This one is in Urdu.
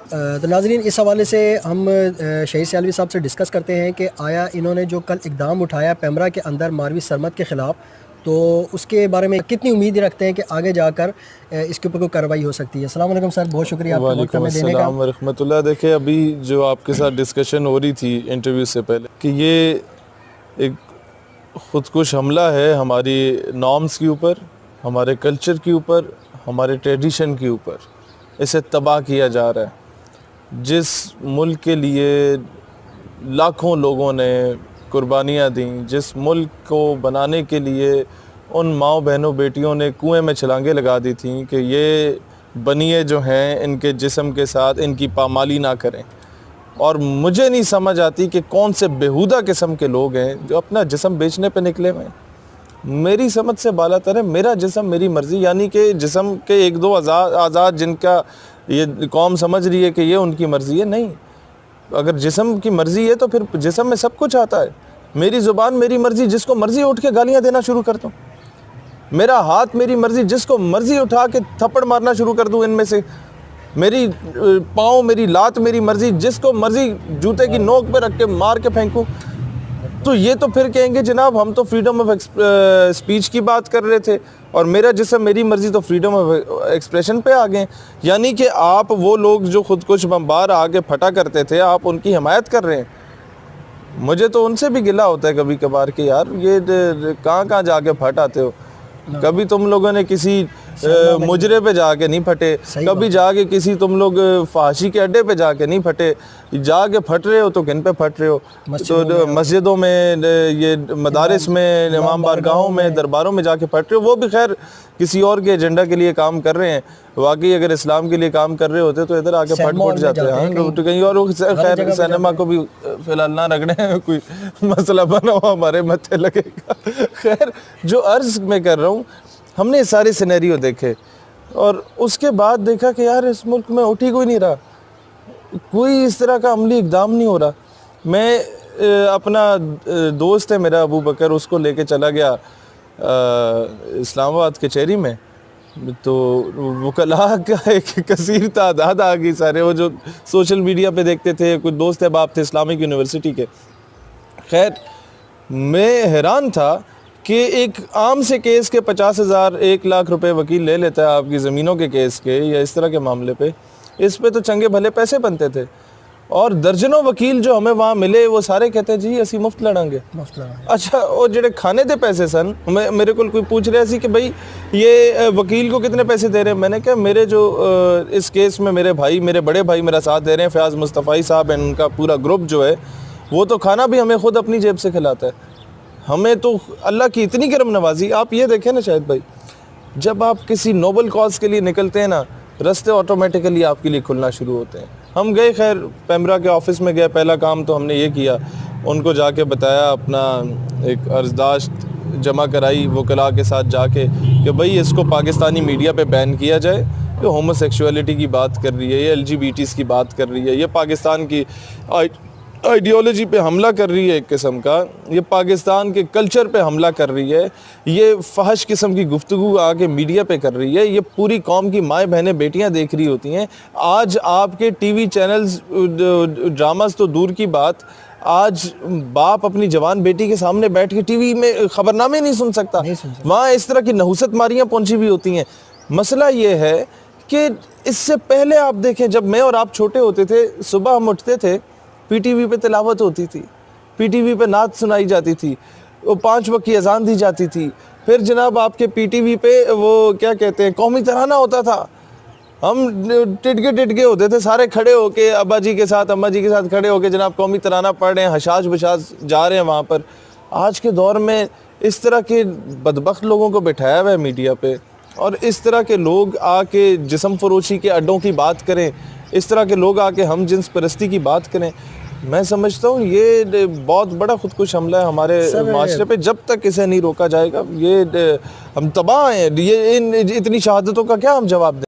تو ناظرین اس حوالے سے ہم شہید سیالوی صاحب سے ڈسکس کرتے ہیں کہ آیا انہوں نے جو کل اقدام اٹھایا پیمرا کے اندر ماروی سرمد کے خلاف، تو اس کے بارے میں کتنی امید رکھتے ہیں کہ آگے جا کر اس کے اوپر کوئی کارروائی ہو سکتی ہے۔ السلام علیکم سر، بہت شکریہ آپ کا وقت ہمیں دینے کا۔ وعلیکم السلام ورحمۃ اللہ۔ دیکھیں ابھی جو آپ کے ساتھ ڈسکشن ہو رہی تھی انٹرویو سے پہلے کہ یہ ایک خودکش حملہ ہے ہماری نارمز کے اوپر، ہمارے کلچر کے اوپر، ہمارے ٹریڈیشن کے اوپر، اسے تباہ کیا جا رہا ہے۔ جس ملک کے لیے لاکھوں لوگوں نے قربانیاں دیں، جس ملک کو بنانے کے لیے ان ماؤں بہنوں بیٹیوں نے کنویں میں چھلانگیں لگا دی تھیں کہ یہ بنیے جو ہیں ان کے جسم کے ساتھ ان کی پامالی نہ کریں، اور مجھے نہیں سمجھ آتی کہ کون سے بےہودہ قسم کے لوگ ہیں جو اپنا جسم بیچنے پہ نکلے ہوئے ہیں۔ میری سمجھ سے بالا تر ہے میرا جسم میری مرضی، یعنی کہ جسم کے ایک دو آزاد جن کا یہ قوم سمجھ رہی ہے کہ یہ ان کی مرضی ہے، نہیں۔ اگر جسم کی مرضی ہے تو پھر جسم میں سب کچھ آتا ہے۔ میری زبان میری مرضی، جس کو مرضی اٹھ کے گالیاں دینا شروع کر دوں۔ میرا ہاتھ میری مرضی، جس کو مرضی اٹھا کے تھپڑ مارنا شروع کر دوں ان میں سے۔ میری پاؤں میری لات میری مرضی، جس کو مرضی جوتے کی نوک پہ رکھ کے مار کے پھینکوں۔ تو یہ تو پھر کہیں گے جناب ہم تو فریڈم آف اسپیچ کی بات کر رہے تھے، اور میرا جسم میری مرضی تو فریڈم آف ایکسپریشن پہ آ گئے۔ یعنی کہ آپ وہ لوگ جو خودکش بمبار آگے پھٹا کرتے تھے آپ ان کی حمایت کر رہے ہیں۔ مجھے تو ان سے بھی گلہ ہوتا ہے کبھی کبھار کہ یار یہ کہاں جا کے پھٹ آتے ہو۔ کبھی تم لوگوں نے کسی مجرے پہ جا کے نہیں پھٹے، کبھی جا کے کسی تم لوگ فحاشی کے اڈے پہ جا کے نہیں پھٹے، جا کے پھٹ رہے ہو تو کن پہ پھٹ رہے ہو؟ تو مسجدوں میں، یہ مدارس میں، امام بارگاہوں میں، درباروں میں جا کے پھٹ رہے ہو۔ وہ بھی خیر کسی اور کے ایجنڈا کے لیے کام کر رہے ہیں، واقعی اگر اسلام کے لیے کام کر رہے ہوتے تو ادھر آ کے پھٹ جاتے ہیں کہیں اور۔ خیر سینما کو بھی فی الحال نہ رگڑیں، کوئی مسئلہ بنا ہوا ہمارے متھے لگے گا۔ خیر جو عرض میں کر رہا ہوں، ہم نے سارے سینیریو دیکھے اور اس کے بعد دیکھا کہ یار اس ملک میں اٹھ ہی کوئی نہیں رہا، کوئی اس طرح کا عملی اقدام نہیں ہو رہا۔ میں اپنا دوست ہے میرا ابو بکر، اس کو لے کے چلا گیا اسلام آباد کچہری میں، تو وکلاء کا ایک کثیر تعداد آ گئی، سارے وہ جو سوشل میڈیا پہ دیکھتے تھے، کچھ دوست احباب تھے اسلامک یونیورسٹی کے۔ خیر میں حیران تھا کہ ایک عام سے کیس کے 50,000 1,00,000 روپے وکیل لے لیتا ہے آپ کی زمینوں کے کیس کے یا اس طرح کے معاملے پہ، اس پہ تو چنگے بھلے پیسے بنتے تھے، اور درجنوں وکیل جو ہمیں وہاں ملے وہ سارے کہتے ہیں جی اسی مفت لڑیں گے۔ اچھا وہ جڑے کھانے دے پیسے سن، میرے کو کوئی پوچھ رہا سی کہ بھائی یہ وکیل کو کتنے پیسے دے رہے ہیں؟ میں نے کہا میرے جو اس کیس میں میرے بڑے بھائی میرا ساتھ دے رہے ہیں، فیاض مصطفی صاحب ہیں، ان کا پورا گروپ جو ہے وہ تو کھانا بھی ہمیں خود اپنی جیب سے کھلاتا ہے۔ ہمیں تو اللہ کی اتنی کرم نوازی۔ آپ یہ دیکھیں نا شاہد بھائی، جب آپ کسی نوبل کاز کے لیے نکلتے ہیں نا، رستے آٹومیٹیکلی آپ کے لیے کھلنا شروع ہوتے ہیں۔ ہم گئے خیر پیمرا کے آفس میں گئے، پہلا کام تو ہم نے یہ کیا، ان کو جا کے بتایا، اپنا ایک عرضداشت جمع کرائی وکلاء کے ساتھ جا کے کہ بھئی اس کو پاکستانی میڈیا پہ بین کیا جائے، یہ ہومو سیکشولیٹی کی بات کر رہی ہے، یہ LGBT کی بات کر رہی ہے، یہ پاکستان کی آئیڈیالوجی پہ حملہ کر رہی ہے ایک قسم کا، یہ پاکستان کے کلچر پہ حملہ کر رہی ہے، یہ فحش قسم کی گفتگو آ کے میڈیا پہ کر رہی ہے، یہ پوری قوم کی مائیں بہنیں بیٹیاں دیکھ رہی ہوتی ہیں۔ آج آپ کے ٹی وی چینلز ڈراماز تو دور کی بات، آج باپ اپنی جوان بیٹی کے سامنے بیٹھ کے ٹی وی میں خبرنامے نہیں سن سکتا، وہاں اس طرح کی نحوست ماریاں پہنچی ہوئی ہوتی ہیں۔ مسئلہ یہ ہے کہ اس سے پہلے آپ دیکھیں جب میں اور آپ چھوٹے ہوتے تھے، صبح ہم اٹھتے تھے، پی ٹی وی پہ تلاوت ہوتی تھی، پی ٹی وی پہ نعت سنائی جاتی تھی، وہ 5 وقت کی اذان دی جاتی تھی، پھر جناب آپ کے پی ٹی وی پہ وہ کیا کہتے ہیں قومی ترانہ ہوتا تھا، ہم ٹٹکے ہوتے تھے سارے کھڑے ہو کے، ابا جی کے ساتھ اماں جی کے ساتھ کھڑے ہو کے جناب قومی ترانہ پڑھ رہے ہیں، حشاش بشاش جا رہے ہیں وہاں پر۔ آج کے دور میں اس طرح کے بدبخت لوگوں کو بٹھایا ہوا ہے میڈیا پہ، اور اس طرح کے لوگ آ کے جسم فروشی کے اڈوں کی بات کریں، اس طرح کے لوگ آ کے ہم جنس پرستی کی بات کریں، میں سمجھتا ہوں یہ بہت بڑا خودکش حملہ ہے ہمارے معاشرے پہ۔ جب تک اسے نہیں روکا جائے گا یہ ہم تباہ ہیں۔ یہ اتنی شہادتوں کا کیا ہم جواب دیں؟